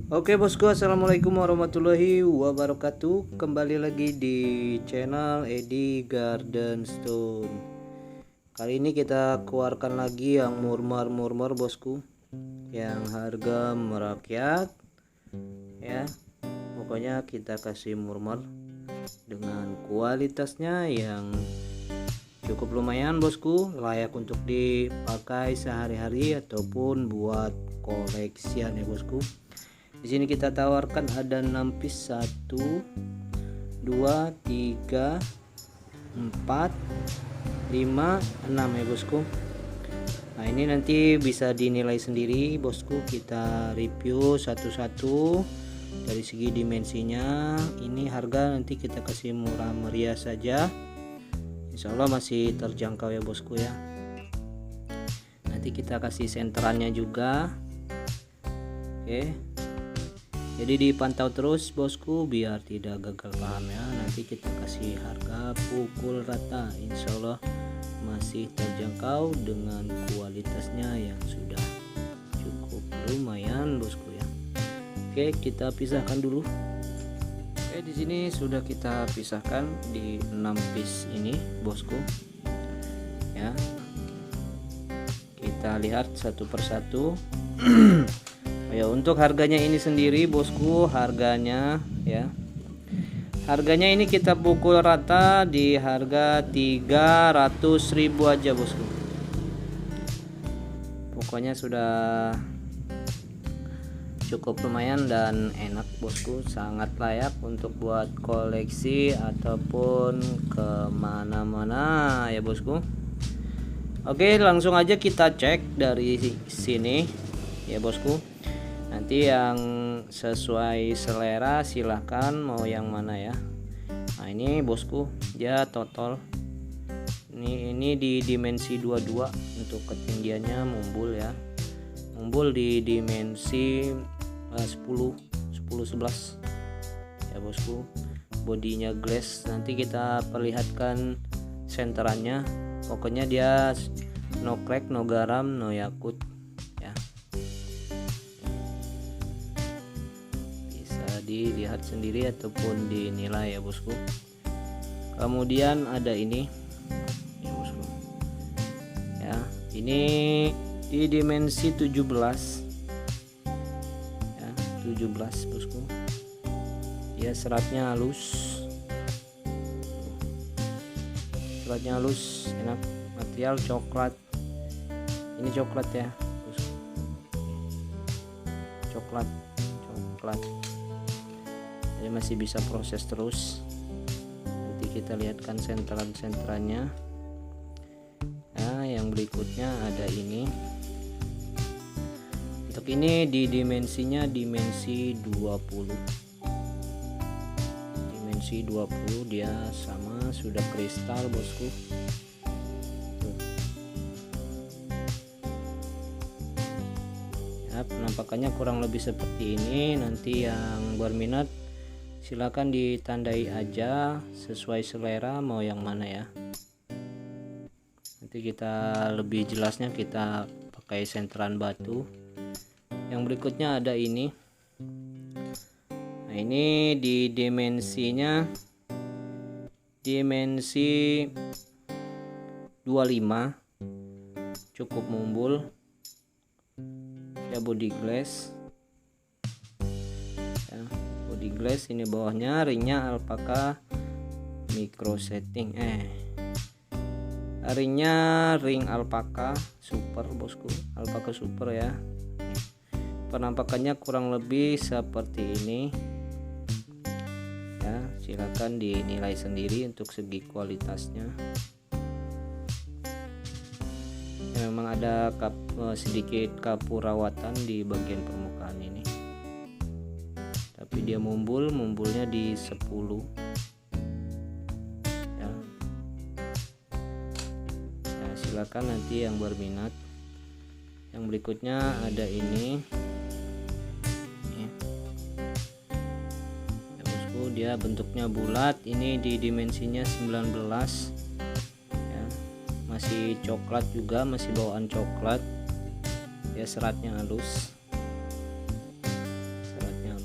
Oke bosku, assalamualaikum warahmatullahi wabarakatuh. Kembali lagi di channel Edi Garden Stone. Kali ini kita keluarkan lagi yang murmur bosku, yang harga merakyat ya. Pokoknya kita kasih murmur dengan kualitasnya yang cukup lumayan bosku, layak untuk dipakai sehari-hari ataupun buat koleksian ya bosku. Di sini kita tawarkan ada 6 piece, 1 2 3 4 5 6 ya bosku. Nah ini nanti bisa dinilai sendiri bosku, kita review satu-satu dari segi dimensinya. Ini harga nanti kita kasih murah meriah saja, Insya Allah masih terjangkau ya bosku ya. Nanti kita kasih senterannya juga. Oke, jadi dipantau terus bosku biar tidak gagal paham ya. Nanti kita kasih harga pukul rata, Insya Allah masih terjangkau dengan kualitasnya yang sudah cukup lumayan bosku ya. Oke, kita pisahkan dulu. Oke, di sini sudah kita pisahkan di 6 piece ini bosku ya. Kita lihat satu persatu. Ya, untuk harganya ini sendiri bosku, harganya ya, harganya ini kita pukul rata di harga 300.000 aja bosku. Pokoknya sudah cukup lumayan dan enak bosku, sangat layak untuk buat koleksi ataupun kemana-mana ya bosku. Oke, langsung aja kita cek dari sini ya bosku. Nanti yang sesuai selera silahkan mau yang mana ya. Nah ini bosku, dia total ini di dimensi 22 untuk ketinggiannya mumbul ya, mumbul di dimensi 10 11 ya bosku. Bodinya glass, nanti kita perlihatkan senterannya. Pokoknya dia no crack, no garam, no yakut ya. Dilihat sendiri ataupun dinilai ya bosku. Kemudian ada ini ya bosku ya, ini di dimensi 17 ya, 17 bosku. Ya, seratnya halus, seratnya halus, enak, material coklat. Ini coklat ya bosku, coklat. Jadi masih bisa proses terus. Nanti kita lihatkan senterannya. Nah yang berikutnya ada ini. Untuk ini di dimensinya dimensi 20, dimensi 20, dia sama, sudah kristal bosku. Ya, penampakannya kurang lebih seperti ini. Nanti yang berminat silakan ditandai aja sesuai selera mau yang mana ya. Nanti kita lebih jelasnya kita pakai senteran batu. Yang berikutnya ada ini. Nah ini di dimensinya dimensi 25, cukup mumbul ya, body glass ya, body glass. Ini bawahnya ringnya alpaka micro setting, ringnya ring alpaka super bosku, alpaka super ya. Penampakannya kurang lebih seperti ini ya, silakan dinilai sendiri untuk segi kualitasnya ya. Memang ada sedikit kapurawatan di bagian permukaan ini, tapi dia mumbulnya di 10 ya. Nah, silakan nanti yang berminat. Yang berikutnya ada ini ya. Ya bosku, dia bentuknya bulat. Ini di dimensinya 19 ya, masih coklat juga, masih bawaan coklat ya. Seratnya halus,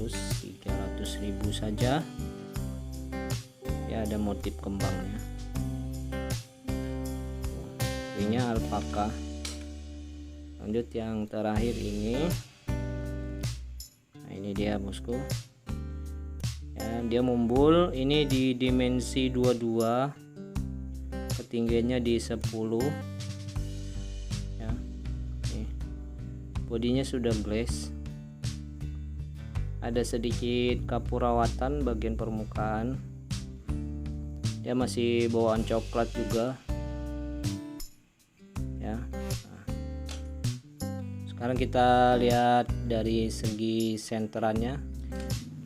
halus, 300.000 saja ya. Ada motif kembangnya, ini alpaka. Lanjut yang terakhir ini. Nah ini dia bosku ya, dia mumbul ini di dimensi 22, ketinggiannya di 10 ya. Nih, bodinya sudah glass, ada sedikit kapurawatan bagian permukaan, dia masih bawaan coklat juga ya. Nah, sekarang kita lihat dari segi senterannya.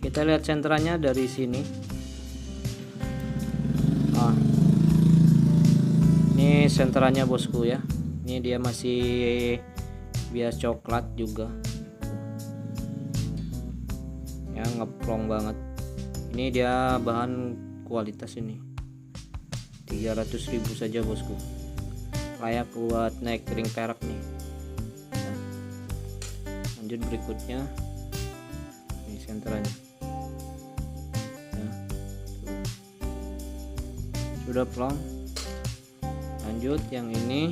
Kita lihat senterannya dari sini. Ini senterannya bosku ya. Ini dia masih bias coklat juga ya, ngeplong banget. Ini dia bahan kualitas, ini 300.000 saja bosku, layak buat naik ring perak nih ya. Lanjut berikutnya, ini senterannya ya. Sudah plong. Lanjut yang ini nih.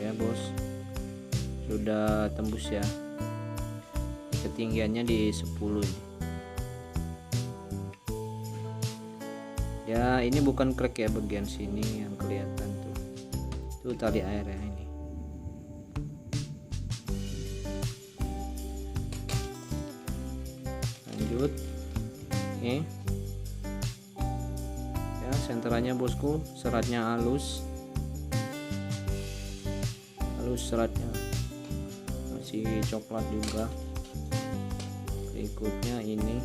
Ya bos, sudah tembus ya, ketinggiannya di 10 ini. Ya ini bukan crack ya, bagian sini yang kelihatan tuh tali air ya ini. Lanjut nih ya, senterannya bosku, seratnya halus seratnya, masih coklat juga. Berikutnya ini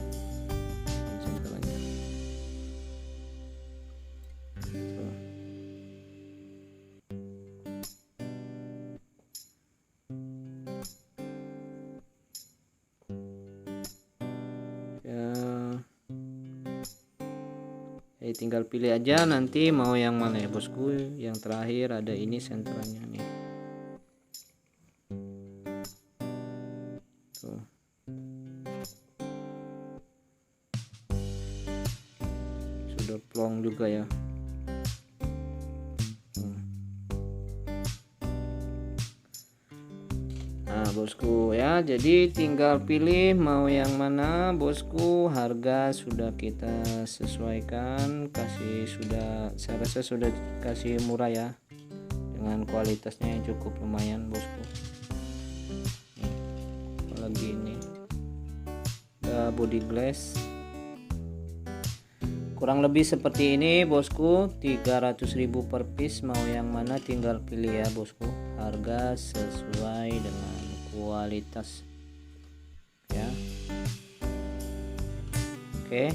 senterannya tuh. Ya tinggal pilih aja nanti mau yang mana ya bosku. Yang terakhir ada ini senterannya nih tuh. Sudah plong juga ya. Nah bosku ya, jadi tinggal pilih mau yang mana bosku. Harga sudah kita sesuaikan, saya rasa sudah kasih murah ya, dengan kualitasnya yang cukup lumayan bosku. Apalagi ini ada body glass, kurang lebih seperti ini bosku, 300.000 per piece. Mau yang mana tinggal pilih ya bosku, harga sesuai dengan kualitas ya. Oke,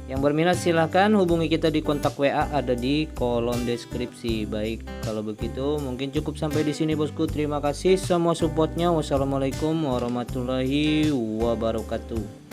yang berminat silahkan hubungi kita di kontak WA, ada di kolom deskripsi. Baik, kalau begitu mungkin cukup sampai di sini bosku. Terima kasih semua supportnya. Wassalamualaikum warahmatullahi wabarakatuh.